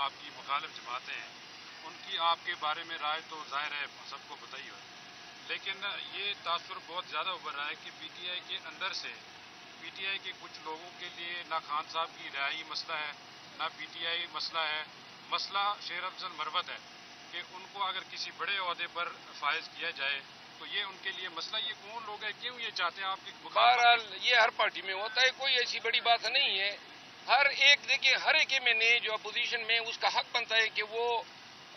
آپ کی مخالف جماعتیں ہیں ان کی آپ کے بارے میں رائے تو ظاہر ہے سب کو پتہ ہی ہو، لیکن یہ تاثر بہت زیادہ ابھر رہا ہے کہ پی ٹی آئی کے اندر سے پی ٹی آئی کے کچھ لوگوں کے لیے نہ خان صاحب کی رہائی مسئلہ ہے، نہ پی ٹی آئی مسئلہ ہے، مسئلہ شیر افضل مروت ہے کہ ان کو اگر کسی بڑے عہدے پر فائز کیا جائے تو یہ ان کے لیے مسئلہ، یہ کون لوگ ہیں، کیوں یہ چاہتے ہیں آپ کی بہرحال یہ ہر پارٹی میں ہوتا ہے، کوئی ایسی بڑی بات نہیں ہے. ہر ایک دیکھیے، ہر ایک میں نے جو اپوزیشن میں اس کا حق بنتا ہے کہ وہ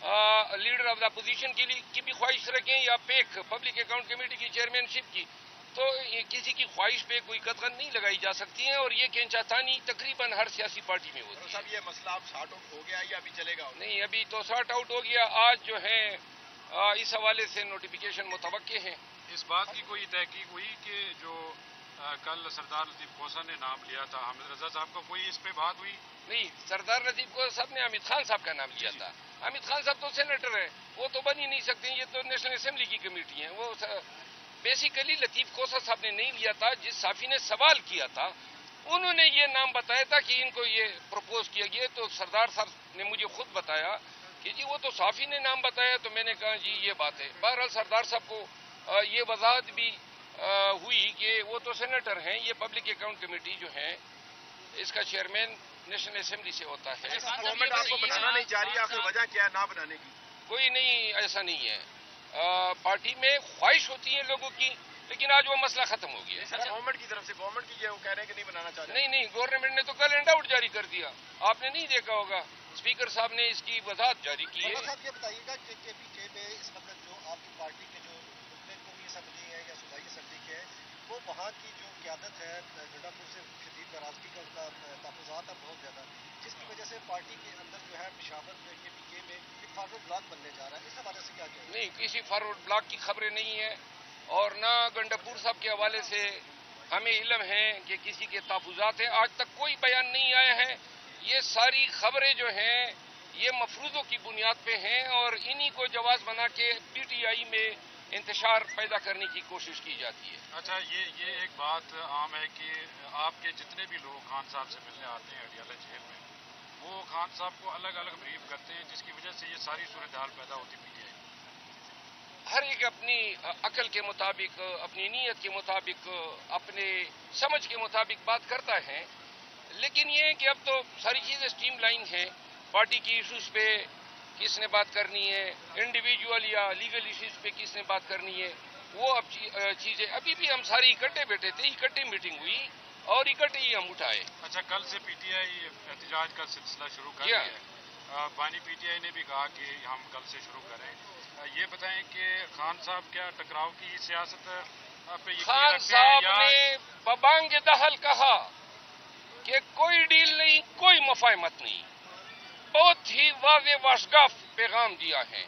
لیڈر آف دا اپوزیشن کی بھی خواہش رکھیں یا پیک پبلک اکاؤنٹ کمیٹی کی چیئرمین شپ کی، تو کسی کی خواہش پہ کوئی قدغن نہیں لگائی جا سکتی ہے، اور یہ کھینچاتانی تقریباً ہر سیاسی پارٹی میں ہوتی ہے. صاحب یہ مسئلہ اب سارٹ آؤٹ ہو گیا یا ابھی چلے گا؟ نہیں، ابھی تو سارٹ آؤٹ ہو گیا. آج جو ہے اس حوالے سے نوٹیفیکیشن متوقع ہیں. اس بات کی کوئی تحقیق ہوئی کہ جو کل سردار لطیف کوسہ نے نام لیا تھا حامد رضا صاحب کا، کوئی اس پہ بات ہوئی؟ نہیں، سردار لطیف کوسہ صاحب نے حامد خان صاحب کا نام لیا تھا. حامد خان صاحب تو سینیٹر ہیں، وہ تو بن ہی نہیں سکتے، یہ تو نیشنل اسمبلی کی کمیٹی ہیں. وہ بیسیکلی لطیف کوسہ صاحب نے نہیں لیا تھا. جس صحافی نے سوال کیا تھا انہوں نے یہ نام بتایا تھا کہ ان کو یہ پروپوز کیا گیا، تو سردار صاحب نے مجھے خود بتایا کہ جی وہ تو صحافی نے نام بتایا، تو میں نے کہا جی یہ بات ہے. بہرحال سردار صاحب کو یہ وضاحت بھی ہوئی کہ وہ تو سینیٹر ہیں، یہ پبلک اکاؤنٹ کمیٹی جو ہے اس کا چیئرمین نیشنل اسمبلی سے ہوتا ہے. گورنمنٹ آپ کو بنانا نہیں چاہ رہی، آخر وجہ کیا ہے نہ بنانے کی؟ کوئی نہیں، ایسا نہیں ہے. پارٹی میں خواہش ہوتی ہے لوگوں کی، لیکن آج وہ مسئلہ ختم ہو گیا. گورنمنٹ کی طرف سے گورنمنٹ کی وہ کہہ رہے ہیں کہ نہیں بنانا چاہ رہے. نہیں، گورنمنٹ نے تو کل ہینڈ آؤٹ جاری کر دیا، آپ نے نہیں دیکھا ہوگا. اسپیکر صاحب نے اس کی وضاحت جاری کی ہے. صاحب یہ بتائیے گا کہ کے پی کے میں اس وقت جو آپ کی پارٹی کے جو رکن قومی اسمبلی ہے یا صوبائی اسمبلی کے ہے، وہ وہاں کی جو قیادت ہے گنڈا پور سے شدید ناراضگی کا ان کا تحفظات ہے بہت زیادہ، جس کی وجہ سے پارٹی کے اندر جو ہے پشاور کے پی کے میں ایک فارورڈ بلاک بننے جا رہا ہے. اس حوالے سے کیا کیا؟ نہیں، کسی فارورڈ بلاک کی خبریں نہیں ہے، اور نہ گنڈاپور صاحب کے حوالے سے ہمیں علم ہے کہ کسی کے تحفظات ہیں. آج تک کوئی بیان نہیں آیا ہے. یہ ساری خبریں جو ہیں یہ مفروضوں کی بنیاد پہ ہیں، اور انہی کو جواز بنا کے پی ٹی آئی میں انتشار پیدا کرنے کی کوشش کی جاتی ہے. اچھا، یہ ایک بات عام ہے کہ آپ کے جتنے بھی لوگ خان صاحب سے ملنے آتے ہیں اڈیالہ جیل میں، وہ خان صاحب کو الگ الگ بریف کرتے ہیں، جس کی وجہ سے یہ ساری صورتحال پیدا ہوتی پی ٹی آئی. ہر ایک اپنی عقل کے مطابق، اپنی نیت کے مطابق، اپنے سمجھ کے مطابق بات کرتا ہے. لیکن یہ ہے کہ اب تو ساری چیزیں سٹریم لائن ہیں. پارٹی کی ایشوز پہ کس نے بات کرنی ہے، انڈیویجول یا لیگل ایشوز پہ کس نے بات کرنی ہے، وہ اب چیزیں ابھی بھی ہم ساری اکٹھے بیٹھے تھے، اکٹھے میٹنگ ہوئی اور اکٹھے ہی ہم اٹھائے. اچھا، کل سے پی ٹی آئی احتجاج کا سلسلہ شروع کر دیا ہے. بانی پی ٹی آئی نے بھی کہا کہ ہم کل سے شروع کریں. یہ بتائیں کہ خان صاحب کیا ٹکراؤ کی سیاست پہ یقین خان رکھتے ہیں صاحب یا نے ببانگ دہل کہا کہ کوئی ڈیل نہیں، کوئی مفاہمت نہیں. بہت ہی واضح واشگاف پیغام دیا ہے.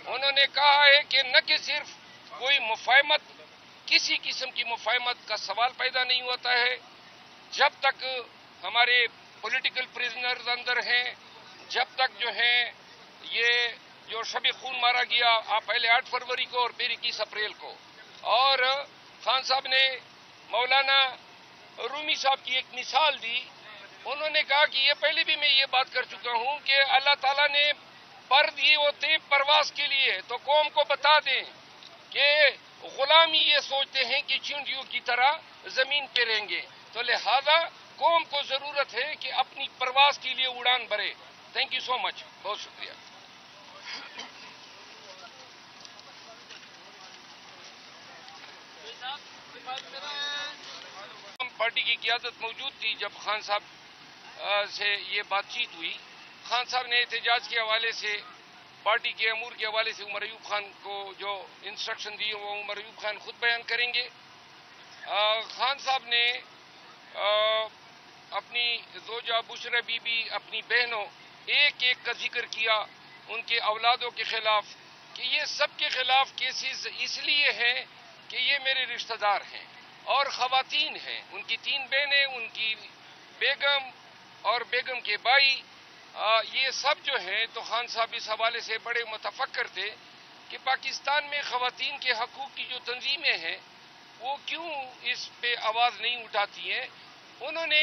انہوں نے کہا ہے کہ نہ کہ صرف کوئی مفاہمت، کسی قسم کی مفاہمت کا سوال پیدا نہیں ہوتا ہے جب تک ہمارے پولیٹیکل پریزنرز اندر ہیں، جب تک جو ہیں یہ جو شب خون مارا گیا پہلے 8 فروری کو اور پھر 21 اپریل کو. اور خان صاحب نے مولانا رومی صاحب کی ایک مثال دی. انہوں نے کہا کہ یہ پہلے بھی میں یہ بات کر چکا ہوں کہ اللہ تعالیٰ نے پر دیے ہوتے پرواز کے لیے، تو قوم کو بتا دیں کہ غلامی یہ سوچتے ہیں کہ چونٹیوں کی طرح زمین پہ رہیں گے، تو لہذا قوم کو ضرورت ہے کہ اپنی پرواز کے لیے اڑان بھرے. تھینک یو سو مچ، بہت شکریہ. پارٹی کی قیادت موجود تھی جب خان صاحب سے یہ بات چیت ہوئی. خان صاحب نے احتجاج کے حوالے سے، پارٹی کے امور کے حوالے سے عمر ایوب خان کو جو انسٹرکشن دی وہ عمر ایوب خان خود بیان کریں گے. خان صاحب نے اپنی زوجہ بشرا بی بی، اپنی بہنوں، ایک ایک کا ذکر کیا، ان کے اولادوں کے خلاف، کہ یہ سب کے خلاف کیسز اس لیے ہیں کہ یہ میرے رشتہ دار ہیں. اور خواتین ہیں، ان کی 3 بہنیں، ان کی بیگم اور بیگم کے بھائی، یہ سب جو ہیں. تو خان صاحب اس حوالے سے بڑے متفکر تھے کہ پاکستان میں خواتین کے حقوق کی جو تنظیمیں ہیں وہ کیوں اس پہ آواز نہیں اٹھاتی ہیں. انہوں نے